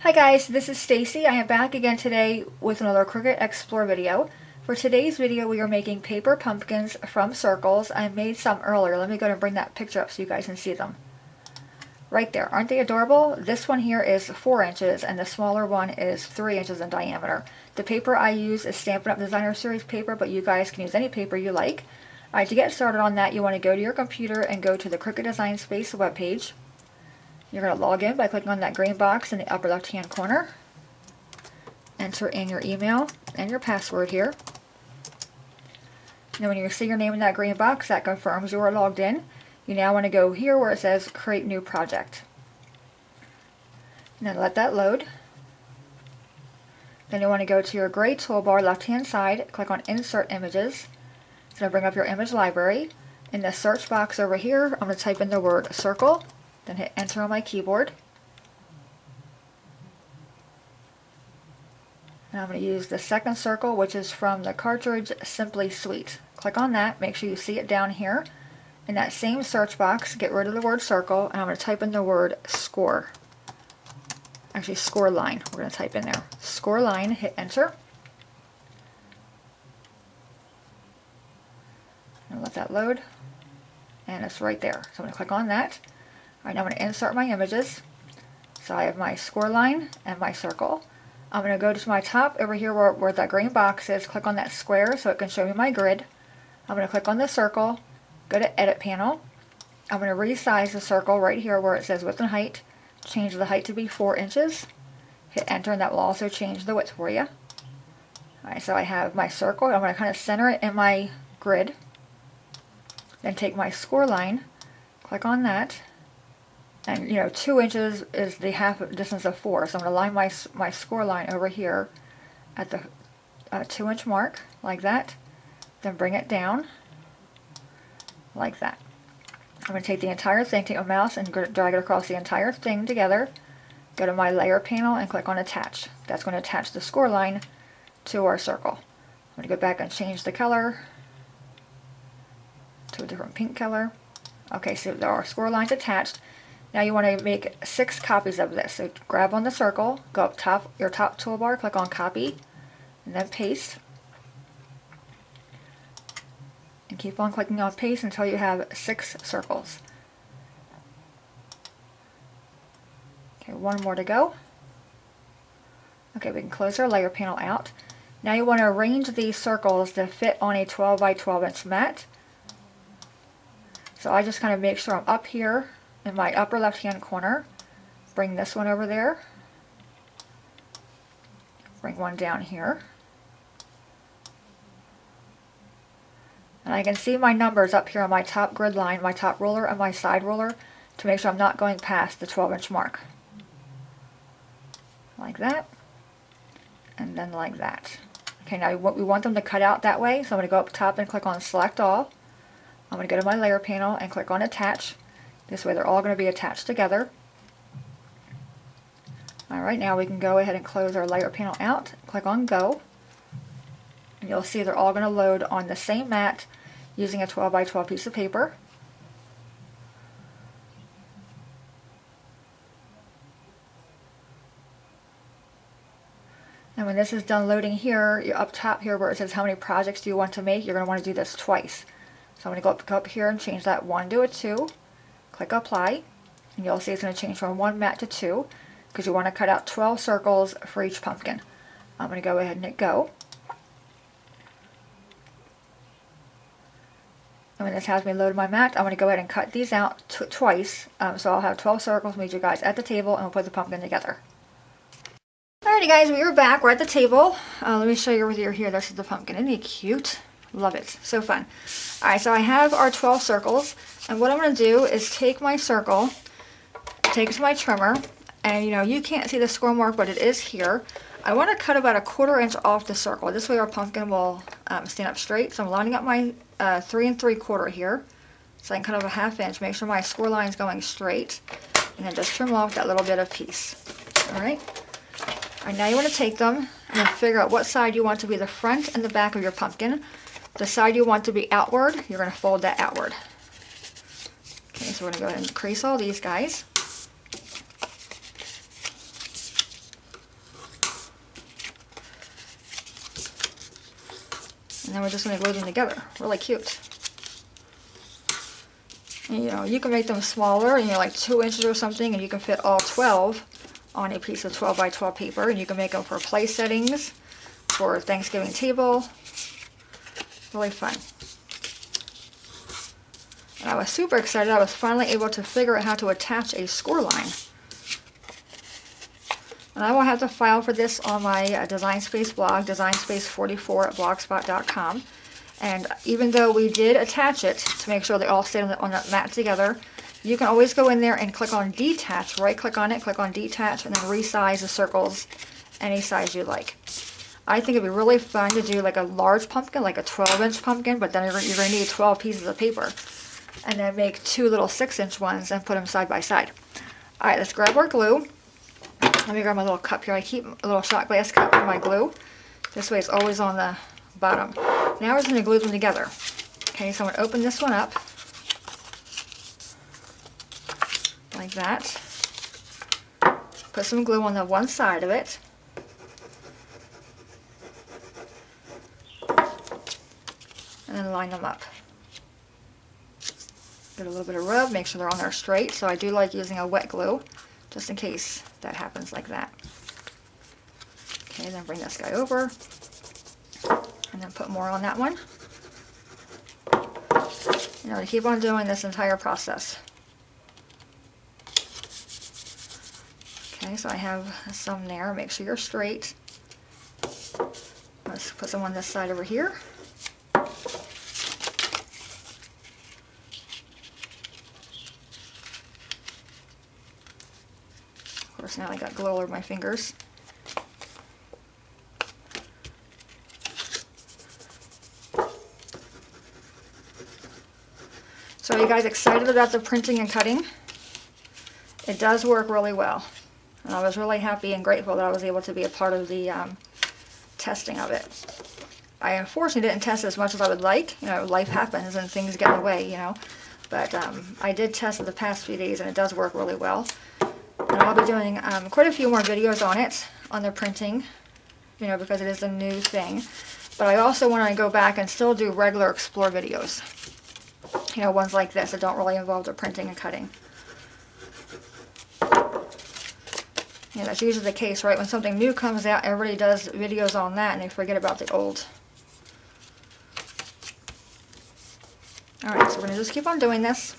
Hi guys, this is Stacy. I am back again today with another Cricut Explore video. For today's video we are making paper pumpkins from circles. I made some earlier. Let me go ahead and bring that picture up so you guys can see them. Right there. Aren't they adorable? This one here is 4 inches and the smaller one is 3 inches in diameter. The paper I use is Stampin' Up! Designer Series paper, but you guys can use any paper you like. Alright, to get started on that you want to go to your computer and go to the Cricut Design Space webpage. You're going to log in by clicking on that green box in the upper left hand corner. Enter in your email and your password here. Now when you see your name in that green box, that confirms you are logged in. You now want to go here where it says Create New Project. Now let that load. Then you want to go to your gray toolbar left hand side, click on Insert Images. It's going to bring up your image library. In the search box over here, I'm going to type in the word circle. Then hit enter on my keyboard. And I'm going to use the second circle, which is from the cartridge Simply Sweet. Click on that, make sure you see it down here. In that same search box, get rid of the word circle, and I'm going to type in the word score. Actually, score line, we're going to type in there. Score line, hit enter. And let that load. And it's right there. So I'm going to click on that. Alright, now I'm going to insert my images. So I have my score line and my circle. I'm going to go to my top over here where that green box is, click on that square so it can show me my grid. I'm going to click on the circle, go to Edit Panel. I'm going to resize the circle right here where it says width and height. Change the height to be 4 inches. Hit enter and that will also change the width for you. Alright, so I have my circle. I'm going to kind of center it in my grid. Then take my score line, click on that. And 2 inches is the half distance of 4, so I'm going to line my score line over here at the 2 inch mark, like that. Then bring it down, like that. I'm going to take the entire thing, take a mouse and drag it across the entire thing together. Go to my layer panel and click on attach. That's going to attach the score line to our circle. I'm going to go back and change the color to a different pink color. Okay, so there are score lines attached. Now you want to make 6 copies of this. So grab on the circle, go up top, your top toolbar, click on copy, and then paste. And keep on clicking on paste until you have 6 circles. Okay, 1 more to go. Okay, we can close our layer panel out. Now you want to arrange these circles to fit on a 12 by 12 inch mat. So I just kind of make sure I'm up here in my upper left hand corner. Bring this one over there. Bring one down here. And I can see my numbers up here on my top grid line, my top ruler and my side ruler to make sure I'm not going past the 12 inch mark. Like that. And then like that. Okay, now we want them to cut out that way, so I'm going to go up top and click on Select All. I'm going to go to my layer panel and click on Attach. This way they're all going to be attached together. Alright, now we can go ahead and close our layer panel out. Click on Go. And you'll see they're all going to load on the same mat using a 12 by 12 piece of paper. And when this is done loading here, you're up top here where it says how many projects do you want to make, you're going to want to do this twice. So I'm going to go up here and change that 1 to a 2. Click Apply, and you'll see it's going to change from 1 mat to 2 because you want to cut out 12 circles for each pumpkin. I'm going to go ahead and hit Go. And when this has me load my mat, I'm going to go ahead and cut these out twice. So I'll have 12 circles, meet you guys at the table, and we'll put the pumpkin together. Alrighty guys, we are back. We're at the table. Let me show you over here. This is the pumpkin. Isn't he cute? Love it. So fun. Alright, so I have our 12 circles, and what I'm going to do is take my circle, take it to my trimmer, and you can't see the score mark, but it is here. I want to cut about a 1/4 inch off the circle. This way our pumpkin will stand up straight. So I'm lining up my 3 3/4 here, so I can cut off a 1/2 inch. Make sure my score line is going straight, and then just trim off that little bit of piece. Alright. Alright, now you want to take them and then figure out what side you want to be the front and the back of your pumpkin. The side you want to be outward, you're going to fold that outward. Okay, so we're going to go ahead and crease all these guys. then we're just going to glue them together. Really cute. And, you know, you can make them smaller, you know, like 2 inches or something, and you can fit all 12 on a piece of 12 by 12 paper, and you can make them for place settings, for Thanksgiving table. Really fun. And I was super excited. I was finally able to figure out how to attach a score line. And I will have the file for this on my Design Space blog, designspace44@blogspot.com. And even though we did attach it to make sure they all stay on that mat together, you can always go in there and click on detach, right click on it, click on detach, and then resize the circles any size you like. I think it'd be really fun to do like a large pumpkin, like a 12-inch pumpkin, but then you're going to need 12 pieces of paper. And then make 2 little 6-inch ones and put them side by side. Alright, let's grab our glue. Let me grab my little cup here. I keep a little shot glass cup for my glue. This way it's always on the bottom. Now we're just going to glue them together. Okay, so I'm going to open this one up. Like that. Put some glue on the one side of it. And then line them up. Get a little bit of rub, make sure they're on there straight. So I do like using a wet glue, just in case that happens like that. Okay, then bring this guy over. And then put more on that one. You know, to keep on doing this entire process. Okay, so I have some there. Make sure you're straight. Let's put some on this side over here. Of course, now I got glue all over my fingers. So are you guys excited about the printing and cutting? It does work really well. And I was really happy and grateful that I was able to be a part of the testing of it. I unfortunately didn't test as much as I would like. You know, life happens and things get in the way, you know. But I did test it the past few days and it does work really well. And I'll be doing quite a few more videos on it, on the printing, you know, because it is a new thing. But I also want to go back and still do regular explore videos. You know, ones like this that don't really involve the printing and cutting. Yeah, that's usually the case, right? When something new comes out, everybody does videos on that and they forget about the old. Alright, so we're going to just keep on doing this.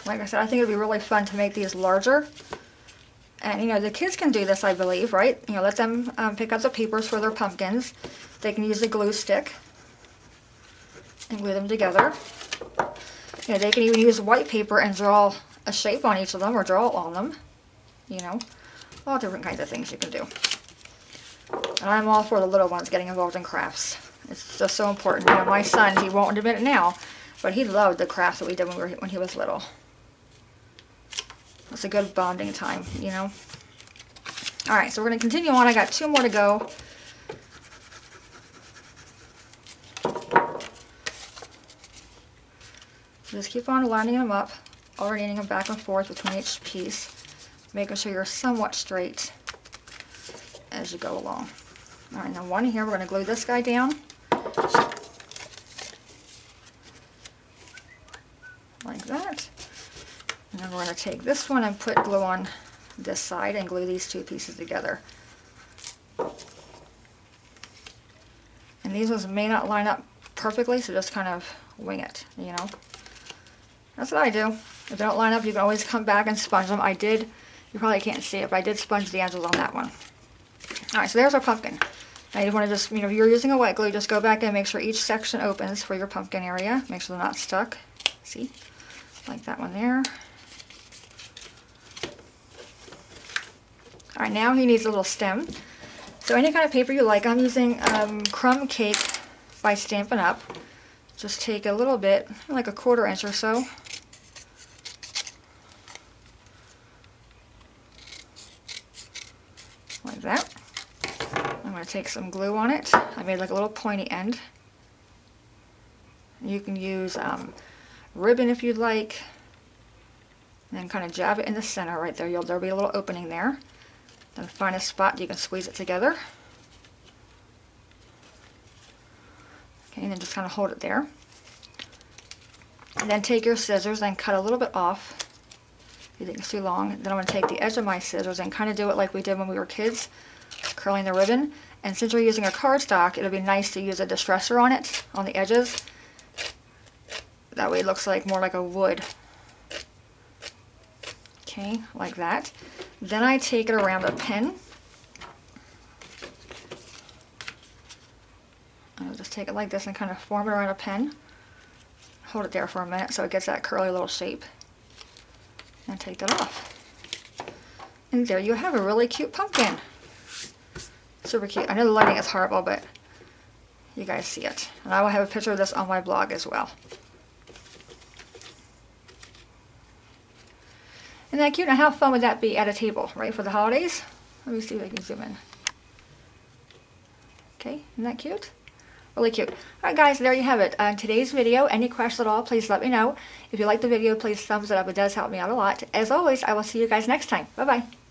Like I said, I think it would be really fun to make these larger. And, you know, the kids can do this, I believe, right? You know, let them pick out the papers for their pumpkins. They can use the glue stick and glue them together. You know, they can even use white paper and draw a shape on each of them or draw on them. You know, all different kinds of things you can do. And I'm all for the little ones getting involved in crafts. It's just so important. You know, my son, he won't admit it now, but he loved the crafts that we did when he was little. It's a good bonding time, you know. Alright, so we're going to continue on. I got 2 more to go. So just keep on lining them up, alternating them back and forth between each piece, making sure you're somewhat straight as you go along. Alright, now one here, we're going to glue this guy down. Like that. And then we're going to take this one and put glue on this side and glue these 2 pieces together. And these ones may not line up perfectly, so just kind of wing it, you know. That's what I do. If they don't line up, you can always come back and sponge them. I did, you probably can't see it, but I did sponge the edges on that one. Alright, so there's our pumpkin. Now you want to just, you know, if you're using a wet glue, just go back and make sure each section opens for your pumpkin area. Make sure they're not stuck. See? Like that one there. Alright, now he needs a little stem. So any kind of paper you like. I'm using Crumb Cake by Stampin' Up. Just take a little bit, like a 1/4 inch or so. Like that. I'm going to take some glue on it. I made like a little pointy end. You can use ribbon if you'd like. And then kind of jab it in the center right there. There'll be a little opening there. Then find a spot you can squeeze it together. Okay, and then just kind of hold it there. And then take your scissors and cut a little bit off. If you think it's too long. Then I'm going to take the edge of my scissors and kind of do it like we did when we were kids, curling the ribbon. And since we're using a cardstock, it'll be nice to use a distressor on it, on the edges. That way it looks like more like a wood. Okay, like that. Then I take it around a pen. I'll just take it like this and kind of form it around a pen. Hold it there for a minute so it gets that curly little shape. And take that off. And there you have a really cute pumpkin. Super cute. I know the lighting is horrible, but you guys see it. And I will have a picture of this on my blog as well. Isn't that cute? Now how fun would that be at a table, right, for the holidays? Let me see if I can zoom in. Okay, isn't that cute? Really cute. Alright guys, there you have it. Today's video. Any questions at all, please let me know. If you like the video, please thumbs it up. It does help me out a lot. As always, I will see you guys next time. Bye-bye.